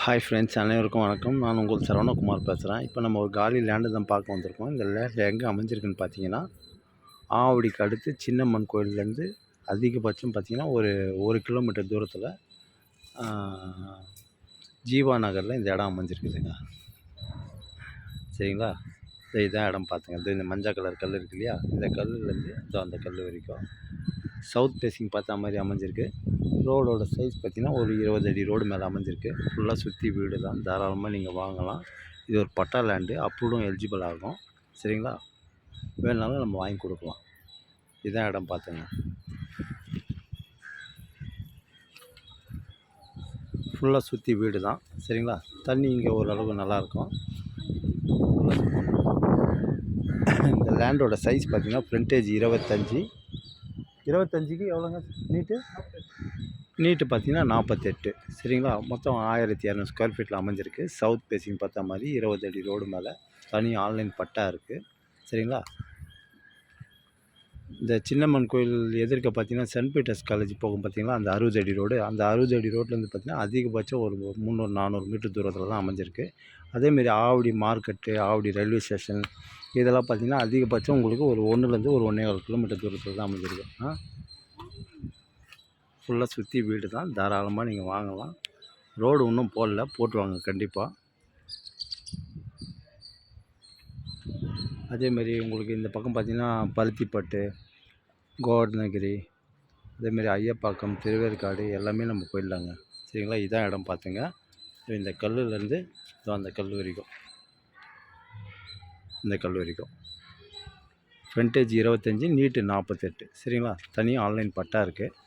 Hi friends, அனைவருக்கும் வணக்கம். நான் உங்கள் சரவணகுமார் பேசுகிறேன். இப்போ நம்ம ஒரு காலி லேண்டு தான் பார்க்க வந்திருக்கோம். இந்த லேண்ட் எங்கே அமைஞ்சிருக்குன்னு பார்த்தீங்கன்னா, ஆவடிக்கு அடுத்து சின்னம்மன் கோயிலேருந்து அதிகபட்சம் பார்த்தீங்கன்னா ஒரு 1 கிலோமீட்டர் தூரத்தில் ஜீவா நகரில் இந்த இடம் அமைஞ்சிருக்குதுங்க. சரிங்களா? இதான் இடம் பார்த்துங்க. இந்த மஞ்சள் கலர் கல் இருக்கு இல்லையா, இந்த கல்லுலேருந்து அந்த கல் வரைக்கும் சவுத் ஃபேஸிங் பார்த்தா மாதிரி அமைஞ்சிருக்கு. ரோடோட சைஸ் பார்த்திங்கன்னா ஒரு 20 அடி ரோடு மேலே அமைஞ்சிருக்கு. ஃபுல்லாக சுற்றி வீடு தான், தாராளமாக நீங்கள் வாங்கலாம். இது ஒரு பட்டா லேண்டு, அப்ரூவ்டும் எலிஜிபிள் ஆகும். சரிங்களா? வேணுனாலும் நம்ம வாங்கி கொடுக்கலாம். இதான் இடம் பார்த்துங்க. ஃபுல்லாக சுற்றி வீடு தான். சரிங்களா? தண்ணி இங்கே ஓரளவுக்கு நல்லாயிருக்கும். இந்த லேண்டோட சைஸ் பார்த்திங்கன்னா ஃப்ரண்டேஜ் 25க்கு எவ்வளோங்க நீட்டு பார்த்தீங்கன்னா 48. சரிங்களா? மொத்தம் 1200 ஸ்கொயர் ஃபீட்டில் அமைஞ்சிருக்கு. சவுத் ஃபேஸிங் பார்த்தா மாதிரி 20 அடி ரோடு மேலே தனி ஆன்லைன் பட்டா இருக்குது. சரிங்களா? இந்த சின்னம்மன் கோயில் எதிர்க்க பார்த்தீங்கன்னா சென்ட் பீட்டர்ஸ் காலேஜ் போகும் பார்த்தீங்களா, அந்த 60 அடி ரோடு. அந்த 60 அடி ரோட்லேருந்து பார்த்தீங்கன்னா அதிகபட்சம் ஒரு 300-400 மீட்டர் தூரத்தில் தான் அமைஞ்சிருக்கு. அதேமாரி Avadi market, Avadi railway station இதெல்லாம் பார்த்தீங்கன்னா அதிகபட்சம் உங்களுக்கு ஒரு 1லேருந்து ஒரு 1.25 கிலோமீட்டர் தூரத்தில் தான் அமைஞ்சிருக்கு. ஃபுல்லாக சுற்றி வீடு தான், தாராளமாக நீங்கள் வாங்கலாம். ரோடு இன்னும் போட்டுருவாங்க கண்டிப்பாக. அதேமாரி உங்களுக்கு இந்த பக்கம் பார்த்திங்கன்னா பருத்திப்பட்டு, கோவர்தனகிரி, அதேமாரி ஐயப்பாக்கம், திருவேற்காடு எல்லாமே நம்ம போயிடலாங்க. சரிங்களா? இதான் இடம் பார்த்துங்க. இந்த கல்லுலேருந்து அந்த கல் வரைக்கும், இந்த கல் வரைக்கும் ஃப்ரண்டேஜ் 25, நீட்டு 48. சரிங்களா? தனியாக ஆன்லைன் பட்டா இருக்குது.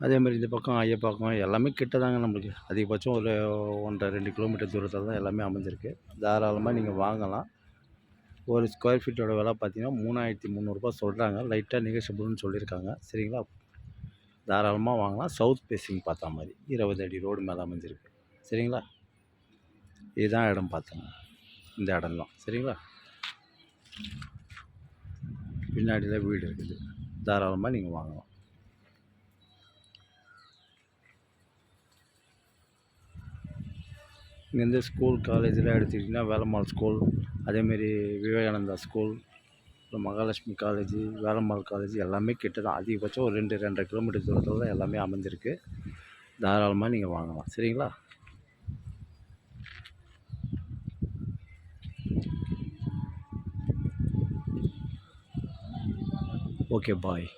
அதேமாதிரி இந்த பக்கம் ஐயப்பாக்கம் எல்லாமே கிட்ட தாங்க. நம்மளுக்கு அதிகபட்சம் ஒரு 1.5-2 கிலோமீட்டர் தூரத்தில் தான் எல்லாமே அமைஞ்சிருக்கு. தாராளமாக நீங்கள் வாங்கலாம். ஒரு ஸ்கொயர் ஃபீட்டோட விலை பார்த்தீங்கன்னா 3300 சொல்கிறாங்க. லைட்டாக நெகோஷியபிள்னு சொல்லியிருக்காங்க. சரிங்களா? தாராளமாக வாங்கலாம். சவுத் ஃபேஸிங் பார்த்தா மாதிரி 20 அடி ரோடு மேலே அமைஞ்சிருக்கு. சரிங்களா? இதுதான் இடம் பார்த்தோங்க. இந்த இடம் தான். சரிங்களா? பின்னாடியில் வீடு இருக்குது. தாராளமாக நீங்கள் வாங்கலாம். இங்கேருந்து ஸ்கூல் காலேஜில் எடுத்துக்கிட்டிங்கன்னா வேலம்மாள் ஸ்கூல், அதேமாரி விவேகானந்தா ஸ்கூல், அப்புறம் மகாலட்சுமி காலேஜு, வேலம்மாள் காலேஜ் எல்லாமே கிட்ட தான். அதிகபட்சம் ஒரு 2-2.5 கிலோமீட்டர் தூரத்தில் தான் எல்லாமே அமைஞ்சிருக்கு. தாராளமாக நீங்கள் வாங்கலாம். சரிங்களா? ஓகே, பாய்.